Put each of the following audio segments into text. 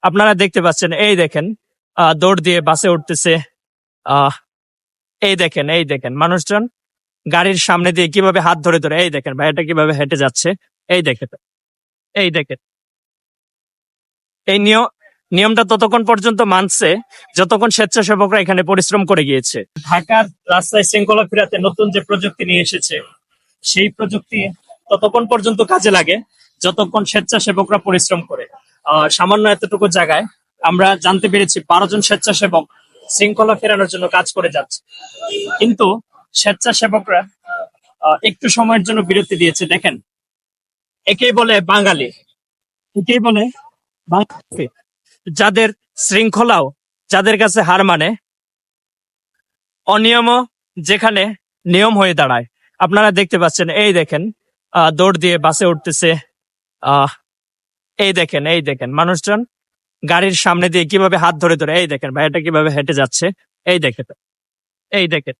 আপনারা দেখতে পাচ্ছেন, এই দেখেন দৌড় দিয়ে বাসে উঠতেছে। আহ এই দেখেন মানুষজন গাড়ির সামনে দিয়ে কিভাবে হাত ধরে ধরে, এই দেখেন ভাইটা কিভাবে হেঁটে যাচ্ছে। এই দেখেন, এই দেখেন এই নিয়মটা ততক্ষণ পর্যন্ত মানছে যতক্ষণ স্বেচ্ছাসেবকরা এখানে পরিশ্রম করে গিয়েছে। ঢাকার রাস্তায় শৃঙ্খলা ফেরাতে নতুন যে প্রযুক্তি নিয়ে এসেছে, সেই প্রযুক্তি ততক্ষণ পর্যন্ত কাজে লাগে যতক্ষণ স্বেচ্ছাসেবকরা পরিশ্রম করে। সামান্য এতটুকু জায়গায় আমরা জানতে পেরেছি 12 জন স্বেচ্ছাসেবক শৃঙ্খলা ফেরানোর জন্য কাজ করে যাচ্ছে, কিন্তু স্বেচ্ছাসেবকরা একটু সময়ের জন্য বিরতি দিয়েছে। দেখেন, একেই বলে বাঙালি, একেই বলে বাঙালি। যাদের শৃঙ্খলাও যাদের কাছে হার মানে, অনিয়মও যেখানে নিয়ম হয়ে দাঁড়ায়। আপনারা দেখতে পাচ্ছেন, এই দেখেন দৌড় দিয়ে বাসে উঠতেছে। এই দেখেন মানুষজন গাড়ির সামনে দিয়ে কিভাবে হাত ধরে ধরে, এই দেখেন ভাইটা কিভাবে হেঁটে যাচ্ছে। এই দেখেন, এই দেখেন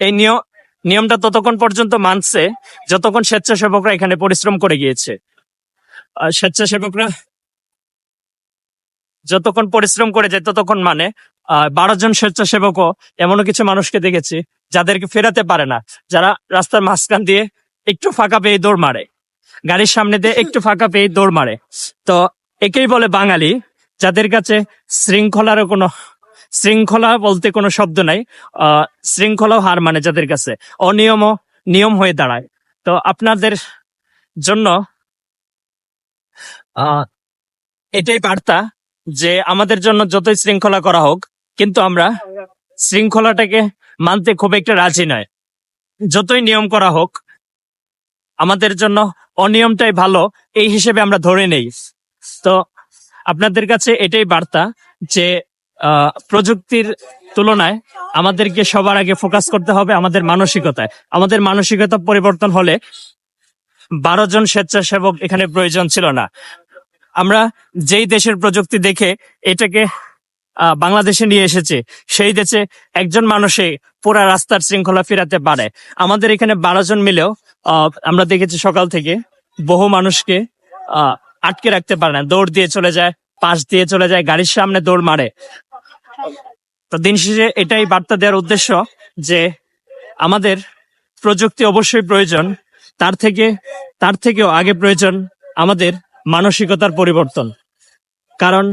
এই নিয়মটা ততক্ষণ পর্যন্ত মানছে যতক্ষণ স্বেচ্ছাসেবকরা এখানে পরিশ্রম করে গিয়েছে। স্বেচ্ছাসেবকরা যতক্ষণ পরিশ্রম করে যায় ততক্ষণ মানে 12 জন স্বেচ্ছাসেবকও এমনও কিছু মানুষকে দেখেছি যাদেরকে ফেরাতে পারে না, যারা রাস্তার মাঝখান দিয়ে একটু ফাঁকা পেয়ে দৌড় মারে, গাড়ির সামনে দিয়ে একটু ফাঁকা পেয়ে দৌড় মারে। তো একেই বলে বাঙালি, যাদের কাছে শৃঙ্খলা বলতে কোনো শব্দ নাই। শৃঙ্খলাও হার মানে যাদের কাছে, অনিয়মও নিয়ম হয়ে দাঁড়ায়। তো আপনাদের জন্য এটাই বার্তা যে আমাদের জন্য যতই শৃঙ্খলা করা হোক, কিন্তু আমরা শৃঙ্খলাটাকে মানতে খুব একটা রাজি নয়। যতই নিয়ম করা হোক, আমাদের জন্য অনিয়মটাই ভালো, এই হিসেবে আমরা ধরে নেই। তো আপনাদের কাছে এটাই বার্তা যে প্রযুক্তির তুলনায় আমাদেরকে সবার আগে ফোকাস করতে হবে আমাদের মানসিকতায়। আমাদের মানসিকতা পরিবর্তন হলে 12 জন স্বেচ্ছাসেবক এখানে প্রয়োজন ছিল না। আমরা যেই দেশের প্রযুক্তি দেখে এটাকে বাংলাদেশে নিয়ে এসেছে, সেই দেশে একজন মানুষে পুরা রাস্তার শৃঙ্খলা ফেরাতে পারে। আমাদের এখানে 12 জন মিলেও আমরা দেখেছি সকাল থেকে বহু মানুষকে আটকে রাখতে পারে না, দৌড় দিয়ে চলে যায়, পাশ দিয়ে চলে যায়, গাড়ির সামনে দৌড় মারে। তো দিন শেষে এটাই বার্তা দেওয়ার উদ্দেশ্য যে আমাদের প্রযুক্তি অবশ্যই প্রয়োজন, তার থেকেও আগে প্রয়োজন আমাদের মানসিকতার পরিবর্তন। কারণ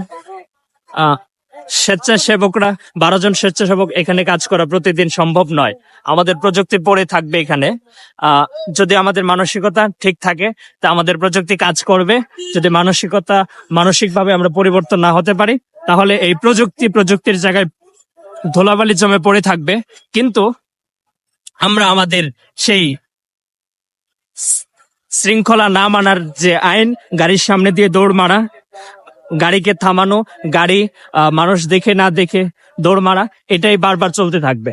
স্বেচ্ছাসেবকরা 12 জন স্বেচ্ছাসেবক এখানে কাজ করা প্রতিদিন সম্ভব নয়। আমাদের প্রযুক্তি পড়ে থাকবে এখানে। যদি আমাদের মানসিকতা ঠিক থাকে তা আমাদের প্রযুক্তি কাজ করবে। যদি মানসিকভাবে আমরা পরিবর্তন না হতে পারি, তাহলে এই প্রযুক্তির জায়গায় ধুলাবালি জমে পড়ে থাকবে। কিন্তু আমরা আমাদের সেই শৃঙ্খলা না মানার যে আইন, গাড়ির সামনে দিয়ে দৌড় মারা, গাড়িকে থামানো, গাড়ি মানুষ দেখে না দেখে দৌড় মারা, এটাই বারবার চলতে থাকবে।